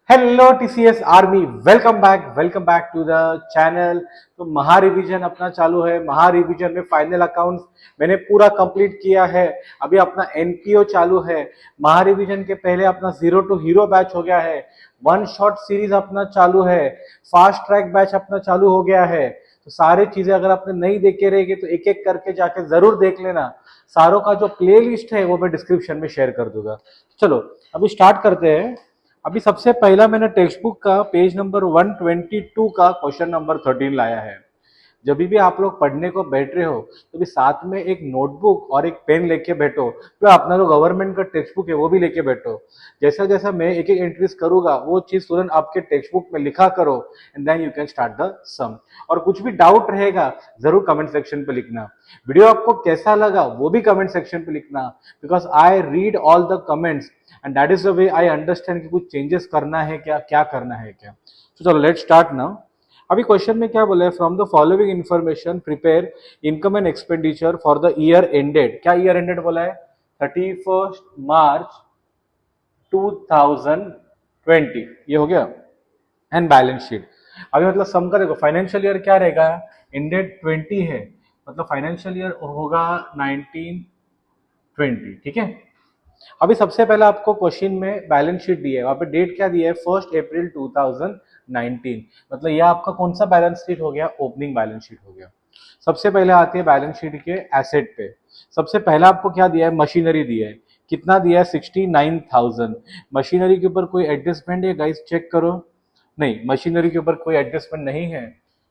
Hello TCS army, welcome back to the channel. तो महा revision अपना चालू है। महा रिवीजन में फाइनल अकाउंट्स मैंने पूरा कंप्लीट किया है। अभी अपना एनपीओ चालू है। महा रिवीजन के पहले अपना जीरो टू हीरो बैच हो गया है। वन शॉट सीरीज अपना चालू है। फास्ट ट्रैक बैच अपना चालू हो गया है। तो सारी चीजें अगर आपने नहीं देखे रहेगी तो एक एक करके जाके जरूर देख लेना। सारों का जो प्ले लिस्ट है वो मैं डिस्क्रिप्शन में शेयर कर दूंगा। चलो अभी स्टार्ट करते हैं। अभी सबसे पहला मैंने टेक्स्ट बुक का पेज नंबर 122 का क्वेश्चन नंबर 13 लाया है। जब भी आप लोग पढ़ने को बैठ रहे हो तो भी साथ में एक नोटबुक और एक पेन लेके बैठो। तो अपना जो गवर्नमेंट का टेक्स्ट बुक है वो भी लेके बैठो। जैसा जैसा मैं एक एक एंट्रीज करूंगा वो चीज तुरंत आपके टेक्स्ट बुक में लिखा करो and then you can start the sum. और कुछ भी डाउट रहेगा जरूर कमेंट सेक्शन पे लिखना। वीडियो आपको कैसा लगा वो भी कमेंट सेक्शन पे लिखना, because I read all the comments and that is the way I understand कि कुछ चेंजेस करना है क्या, क्या करना है क्या। तो चलो लेट स्टार्ट नाउ। अभी क्वेश्चन में क्या बोला है, from the following information prepare income and expenditure for the year ended. क्या ईयर एंडेड बोला है? 31 मार्च 2020, ये हो गया। And balance sheet. अभी मतलब सम का देखो, फाइनेंशियल ईयर क्या रहेगा? एंडेड 20 है, मतलब फाइनेंशियल ईयर होगा 1920। ठीक है। अभी सबसे पहले आपको क्वेश्चन में बैलेंस शीट दी है, वहां पे डेट क्या दी है? 1 अप्रैल 2019। मतलब यह आपका कौन सा बैलेंस शीट हो गया? ओपनिंग बैलेंस शीट हो गया। सबसे पहले आती है बैलेंस शीट के एसेट पे। सबसे पहला आपको क्या दिया है? मशीनरी दिया है। कितना दिया है? 69,000। मशीनरी के ऊपर कोई एडजस्टमेंट है गाइस? चेक करो। नहीं, मशीनरी के ऊपर कोई एडजस्टमेंट नहीं है।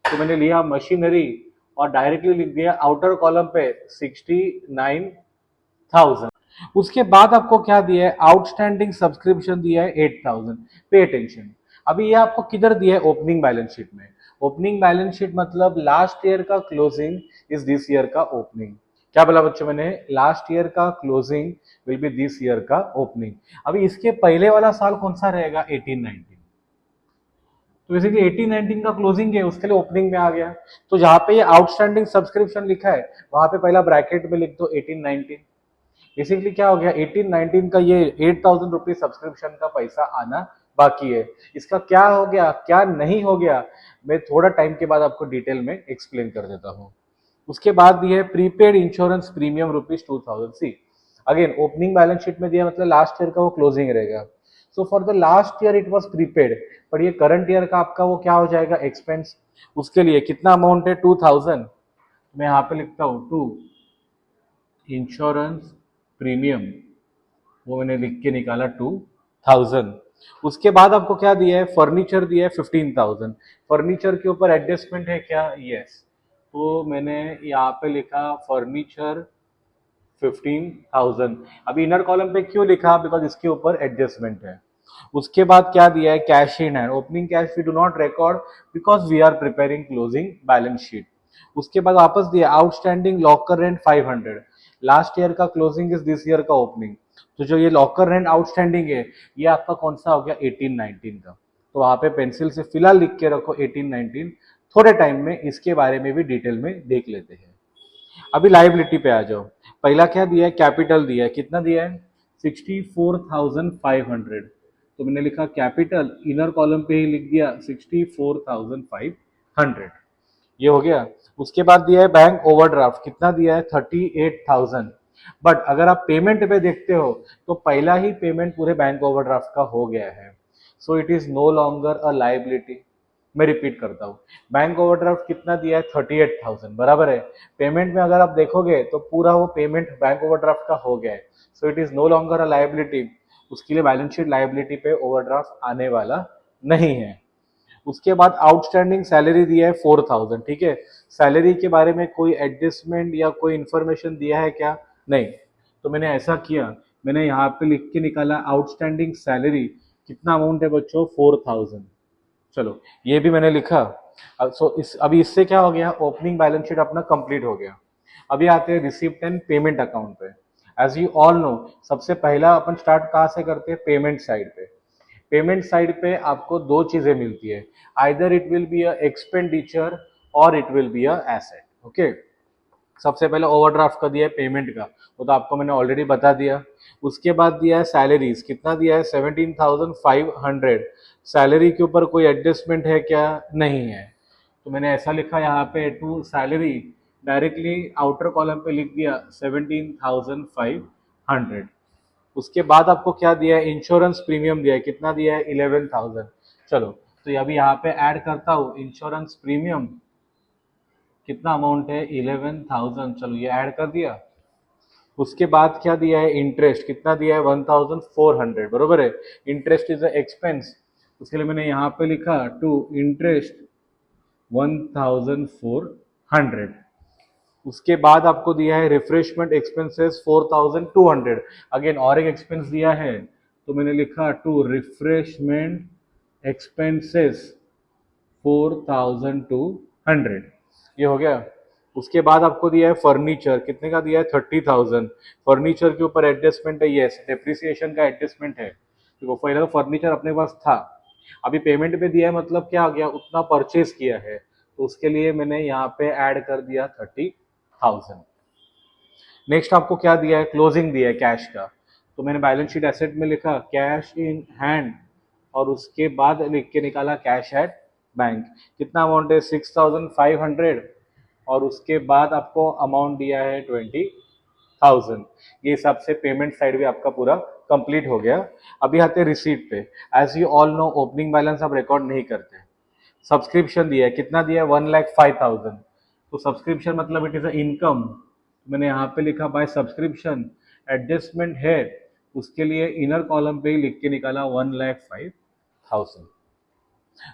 तो मैंने लिया मशीनरी और डायरेक्टली लिख दिया आउटर कॉलम पे 69,000। उसके बाद आपको क्या दिया है? आउटस्टैंडिंग सब्सक्रिप्शन दिया है 8,000। Pay attention. अभी ये आपको किधर दिया है? ओपनिंग बैलेंस शीट में। ओपनिंग बैलेंस शीट मतलब लास्ट ईयर का क्लोजिंग इज दिस ईयर का ओपनिंग। क्या बोला बच्चों मैंने? लास्ट ईयर का closing will be this year का ओपनिंग। अभी इसके पहले वाला साल कौन सा रहेगा? 18-19। तो बेसिकली 18-19 का क्लोजिंग है, उसके लिए ओपनिंग में आ गया। तो जहां पे ये आउटस्टैंडिंग सब्सक्रिप्शन लिखा है वहां पे पहला ब्रैकेट में लिख दो 18-19। बेसिकली क्या हो गया? 18-19 का ये 8,000 रुपीज सब्सक्रिप्शन का पैसा आना बाकी है। इसका क्या हो गया, क्या नहीं हो गया, मैं थोड़ा टाइम के बाद आपको डिटेल में एक्सप्लेन कर देता हूँ। उसके बाद दिया है prepaid insurance premium ₹2,000। See again opening balance sheet में दिया, मतलब लास्ट ईयर का वो क्लोजिंग रहेगा। So for the last year it was prepaid, पर ये करंट ईयर का आपका वो क्या हो जाएगा? एक्सपेंस। उसके लिए कितना अमाउंट है? 2,000। मैं यहाँ पे लिखता हूँ टू इंश्योरेंस प्रीमियम, वो मैंने लिख के निकाला 2,000। उसके बाद आपको क्या दिया है? फर्नीचर दिया है 15,000। फर्नीचर के ऊपर एडजस्टमेंट है क्या? यस। तो मैंने यहाँ पे लिखा फर्नीचर 15,000। अभी इनर कॉलम पे क्यों लिखा? बिकॉज इसके ऊपर एडजस्टमेंट है। उसके बाद क्या दिया है? Cash in hand. Opening cash we do not record because we are preparing closing balance sheet. उसके बाद वापस दिया outstanding locker rent 500। Last year का क्लोजिंग इज दिस ईयर का ओपनिंग। तो जो ये लॉकर रेंट आउटस्टैंडिंग है ये आपका कौन सा हो गया? 18-19 का। तो वहां पे पेंसिल से फिलहाल लिख के रखो 18-19। थोड़े टाइम में इसके बारे में भी डिटेल में देख लेते हैं। अभी लाइबिलिटी पे आ जाओ। पहला क्या दिया है? कैपिटल दिया है। कितना दिया है? 64,500। तो मैंने लिखा कैपिटल, इनर कॉलम पे ही लिख दिया 64,500। ये हो गया। उसके बाद दिया है बैंक ओवरड्राफ्ट। कितना दिया है? 38,000। बट अगर आप पेमेंट पे देखते हो तो पहला ही पेमेंट पूरे बैंक ओवरड्राफ्ट का हो गया है। So it is no longer a liability. मैं रिपीट करता हूँ, बैंक ओवरड्राफ्ट कितना दिया है? 38,000 बराबर है। पेमेंट में अगर आप देखोगे तो पूरा वो पेमेंट बैंक ओवरड्राफ्ट का हो गया है। So it is no longer a liability. उसके लिए बैलेंस शीट लाइबिलिटी पे ओवरड्राफ्ट आने वाला नहीं है। उसके बाद आउटस्टैंडिंग सैलरी दिया है 4,000। ठीक है। सैलरी के बारे में कोई एडजस्टमेंट या कोई इंफॉर्मेशन दिया है क्या? नहीं। तो मैंने ऐसा किया, मैंने यहाँ पे लिख के निकाला आउटस्टैंडिंग सैलरी। कितना अमाउंट है बच्चों? 4,000। चलो ये भी मैंने लिखा। अब सो इस अभी इससे क्या हो गया? ओपनिंग बैलेंस शीट अपना कंप्लीट हो गया। अभी आते हैं रिसिप्ट एंड पेमेंट अकाउंट पे। एज यू ऑल नो, सबसे पहला अपन स्टार्ट कहाँ से करते हैं? पेमेंट साइड पे। पेमेंट साइड पे आपको दो चीजें मिलती है, either it will be a expenditure or it will be a asset. Okay. सबसे पहले ओवरड्राफ्ट का दिया है पेमेंट का, वो तो आपको मैंने ऑलरेडी बता दिया। उसके बाद दिया है सैलरीज, कितना दिया है 17,500। सैलरी के ऊपर कोई एडजस्टमेंट है क्या? नहीं है, तो मैंने ऐसा लिखा यहाँ पे to salary, directly outer column पे लिख दिया 17,500। उसके बाद आपको क्या दिया है, इंश्योरेंस प्रीमियम दिया है, कितना दिया है 11,000। चलो तो अभी यहाँ पे ऐड करता हूँ इंश्योरेंस प्रीमियम, कितना अमाउंट है 11,000। चलो ये ऐड कर दिया। उसके बाद क्या दिया है, इंटरेस्ट कितना दिया है 1,400, बरोबर है। इंटरेस्ट इज अ एक्सपेंस, उसके लिए मैंने यहाँ पे लिखा टू इंटरेस्ट 1,400। उसके बाद आपको दिया है रिफ्रेशमेंट एक्सपेंसेस 4,200, अगेन और एक एक्सपेंस दिया है, तो मैंने लिखा टू रिफ्रेशमेंट एक्सपेंसेस 4,200, ये हो गया। उसके बाद आपको दिया है फर्नीचर, कितने का दिया है 30,000। फर्नीचर के ऊपर एडजस्टमेंट है, यस डेप्रिसिएशन का एडजस्टमेंट है, देखो पहले तो फर्नीचर अपने पास था, अभी पेमेंट पे दिया है, मतलब क्या आ गया, उतना परचेज किया है, तो उसके लिए मैंने यहाँ पे ऐड कर दिया 30,000। नेक्स्ट आपको क्या दिया है, क्लोजिंग दिया है कैश का, तो मैंने बैलेंस शीट एसेट में लिखा कैश इन हैंड, और उसके बाद लिख के निकाला कैश एट बैंक, कितना अमाउंट है 6,500, और उसके बाद आपको अमाउंट दिया है 20,000। ये हिसाब से पेमेंट साइड भी आपका पूरा कंप्लीट हो गया। अभी आते हैं रिसीट पे। As you all know opening balance आप रिकॉर्ड नहीं करते। सब्सक्रिप्शन दिया है, कितना दिया है 1,05,000, तो सब्सक्रिप्शन मतलब इट इज अ इनकम, मैंने यहाँ पे लिखा बाय सब्सक्रिप्शन, एडजस्टमेंट है उसके लिए इनर कॉलम पे ही लिख के निकाला 1,05,000।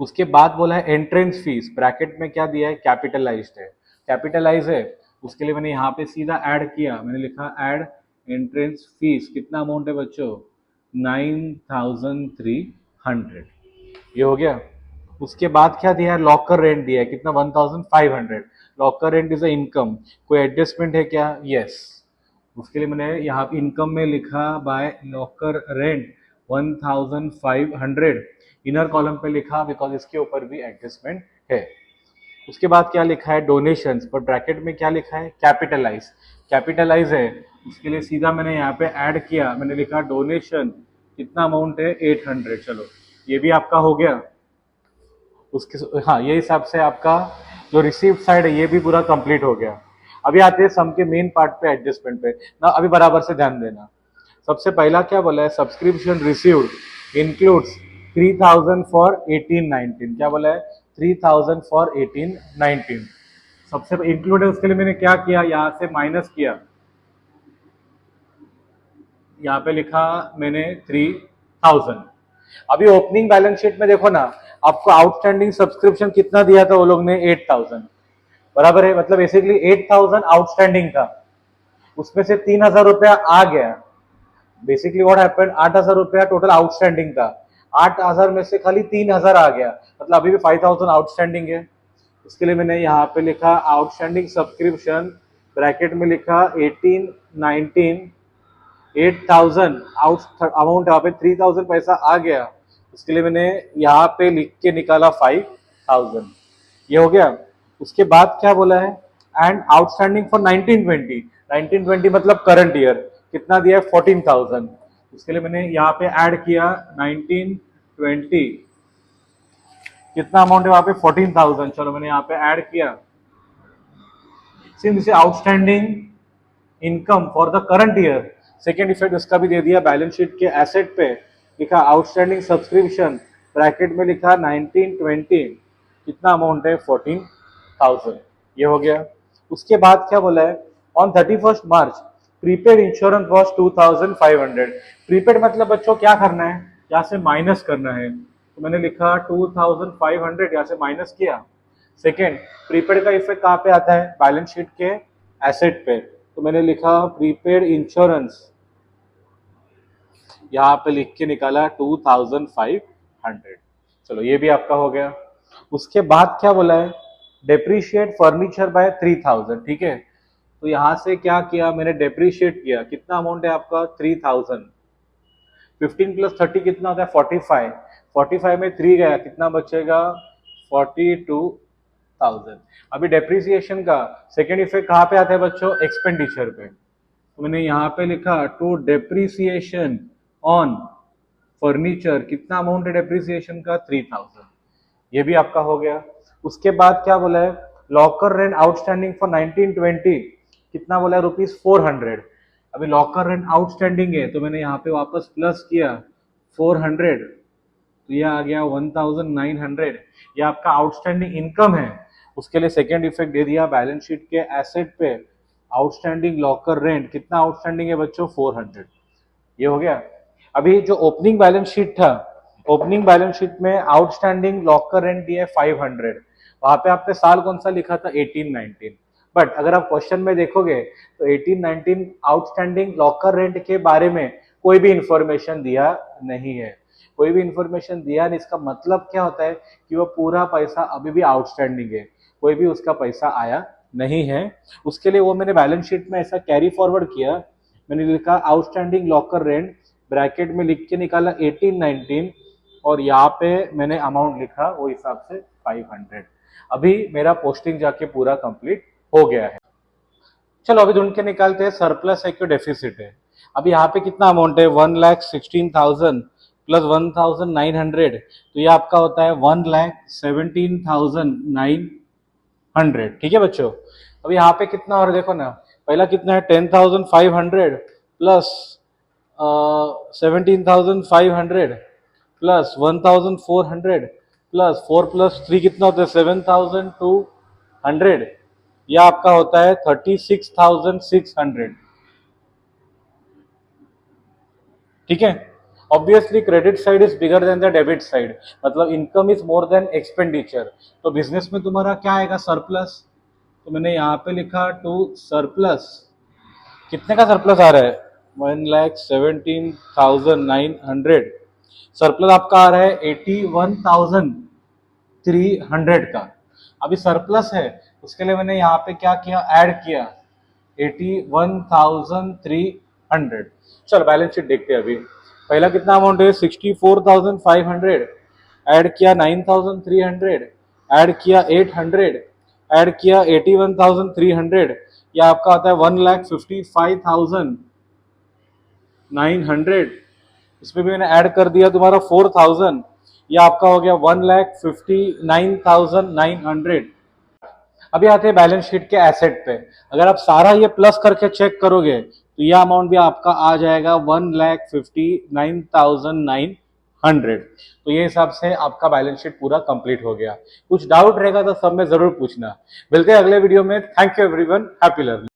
उसके बाद बोला है एंट्रेंस फीस, ब्रैकेट में क्या दिया है कैपिटलाइज्ड है, कैपिटलाइज है, उसके लिए मैंने यहाँ पे सीधा ऐड किया, मैंने लिखा ऐड एंट्रेंस फीस, कितना अमाउंट है बच्चों 9,300, ये हो गया। उसके बाद क्या दिया है, लॉकर रेंट दिया है, कितना 1,500। Locker rent is a income, कोई एडजस्टमेंट है क्या? यस, उसके लिए मैंने यहाँ पे इनकम में लिखा by locker rent 1,500, inner column पे लिखा बिकॉज इसके ऊपर भी एडजस्टमेंट है। उसके बाद क्या लिखा है, डोनेशंस, पर ब्रैकेट में क्या लिखा है कैपिटलाइज, कैपिटलाइज है, उसके लिए सीधा मैंने यहाँ पे ऐड किया, मैंने लिखा डोनेशन, कितना अमाउंट है 800। चलो ये भी आपका हो गया। उसके हाँ ये हिसाब से आपका जो रिसीव्ड साइड है ये भी पूरा कंप्लीट हो गया। अभी आते हैं सम के मेन पार्ट पे, एडजस्टमेंट पे ना, अभी बराबर से ध्यान देना। सबसे पहला क्या बोला है, सब्सक्रिप्शन रिसीव्ड इंक्लूड्स 3,000 फॉर 18-19, क्या बोला है 3,000 फॉर 18-19, सबसे इंक्लूड है, उसके लिए मैंने क्या किया, यहाँ से माइनस किया, यहाँ पे लिखा मैंने 3,000। अभी ओपनिंग बैलेंस शीट में देखो ना, आपको आउटस्टैंडिंग सब्सक्रिप्शन कितना दिया था वो लोग ने 8,000, बराबर है, मतलब बेसिकली 8,000 आउटस्टैंडिंग था, उसमें से 3,000 रुपया आ गया, बेसिकली व्हाट हैपेंड 8,000 रुपया टोटल आउटस्टैंडिंग था, 8,000 में से खाली 3,000 आ गया, मतलब अभी भी 5,000 आउटस्टैंडिंग है। उसके लिए मैंने यहाँ पे लिखा आउटस्टैंडिंग सब्सक्रिप्शन, ब्रैकेट में लिखा 18-19, 8,000 आउट अमाउंट, यहाँ पे 3,000 पैसा आ गया, उसके लिए मैंने यहाँ पे लिख के निकाला 5,000, ये हो गया। उसके बाद क्या बोला है, एंड आउटस्टैंडिंग फॉर 19-20, 19-20 मतलब करंट ईयर, कितना दिया है 14,000, उसके लिए मैंने यहाँ पे ऐड किया 19-20, कितना अमाउंट है वहां पे 14,000, चलो मैंने यहाँ पे ऐड किया, since outstanding income for the current year. Second effect उसका भी दे दिया, बैलेंस शीट के एसेट पे लिखा आउटस्टैंडिंग सब्सक्रिप्शन, ब्रैकेट में लिखा 19-20, कितना अमाउंट है 14,000, ये हो गया। उसके बाद क्या बोला है, on 31 March prepaid insurance was 2,500, prepaid मतलब बच्चों क्या करना है, यहाँ से माइनस करना है, तो मैंने लिखा 2,500, यहाँ से माइनस किया। सेकेंड, प्रीपेड का इफेक्ट कहाँ पे आता है, बैलेंस शीट के एसेट पे, तो मैंने लिखा प्रीपेड इंश्योरेंस, यहाँ पे लिख के निकाला 2,500। चलो ये भी आपका हो गया। उसके बाद क्या बोला है, डेप्रीशिएट फर्नीचर बाय 3,000, ठीक है, तो यहाँ से क्या किया मैंने, डेप्रीशिएट किया, कितना अमाउंट है आपका 3,000, 15 + 30 कितना होता है 45, 45 में 3 गया, कितना बचेगा 42, 1000। अभी डेप्रिसिएशन का सेकेंड इफेक्ट कहाँ पे आता है बच्चों? एक्सपेंडिचर पे। तो मैंने यहाँ पे लिखा टू डेप्रिसिएशन ऑन फर्नीचर, कितना अमाउंट है डेप्रिसिएशन का? 3000। ये भी आपका हो गया। उसके बाद क्या बोला है? लॉकर रेंट आउटस्टैंडिंग फॉर 1920 कितना बोला है? ₹400। अभी लॉकर रेंट आउटस्टैंडिंग है तो मैंने यहाँ पे वापस प्लस किया 400, तो ये आ गया 1900। ये आपका आउटस्टैंडिंग इनकम है। उसके लिए सेकेंड इफेक्ट दे दिया बैलेंस शीट के एसेट पे, आउटस्टैंडिंग लॉकर रेंट। कितना आउटस्टैंडिंग है बच्चों? 400। ये हो गया। अभी जो ओपनिंग बैलेंस शीट था, ओपनिंग बैलेंस शीट में आउटस्टैंडिंग लॉकर रेंट दिया है 500। वहां पे आपने साल कौन सा लिखा था? 1819। बट अगर आप क्वेश्चन में देखोगे तो 1819 आउटस्टैंडिंग लॉकर रेंट के बारे में कोई भी इंफॉर्मेशन दिया नहीं है। कोई भी इंफॉर्मेशन दिया नहीं, इसका मतलब क्या होता है कि वो पूरा पैसा अभी भी आउटस्टैंडिंग है, कोई भी उसका पैसा आया नहीं है। उसके लिए वो मैंने बैलेंस शीट में ऐसा कैरी फॉरवर्ड किया, मैंने लिखा आउटस्टैंडिंग लॉकर रेंट, ब्रैकेट में लिख के निकाला 1819, और यहाँ पे मैंने अमाउंट लिखा वो हिसाब से 500। अभी मेरा पोस्टिंग जाके पूरा कंप्लीट हो गया है। चलो अभी ढूंढ के निकालते हैं सरप्लस है क्यों डेफिसिट है। अभी यहाँ पे कितना अमाउंट है? 1,16,000 प्लस 1,900, तो ये आपका होता है 1,17,900। ठीक है बच्चों। अब यहाँ पे कितना और देखो ना, पहला कितना है? 10,500 प्लस 17,500 प्लस 1,400 प्लस 4 प्लस 3 कितना होता है? 7,200। यह आपका होता है 36,600। ठीक है। Obviously credit side is bigger than the debit side, मतलब income is more than expenditure. तो बिजनेस में तुम्हारा क्या आएगा? सरप्लस। तो मैंने यहाँ पे लिखा टू सरप्लस। कितने का सरप्लस आ रहा है? 1,17,900। सरप्लस आपका आ रहा है 81,300 का। अभी सरप्लस है, उसके लिए मैंने यहाँ पे क्या किया? ऐड किया 81,300। चलो बैलेंस शीट देखते हैं। अभी पहला कितना अमाउंट है? 64,500, ऐड किया 9,300, ऐड किया 800, ऐड किया 81,300, यह आपका आता है 1,55,900। इसमें भी मैंने ऐड कर दिया तुम्हारा 4,000, यह आपका हो गया 1,59,900। अभी आते हैं बैलेंस शीट के एसेट पे। अगर आप सारा ये प्लस करके चेक करोगे तो यह अमाउंट भी आपका आ जाएगा 1,59,900। तो ये हिसाब से आपका बैलेंस शीट पूरा कंप्लीट हो गया। कुछ डाउट रहेगा तो सब में जरूर पूछना। मिलते हैं अगले वीडियो में। Thank you everyone, happy learning.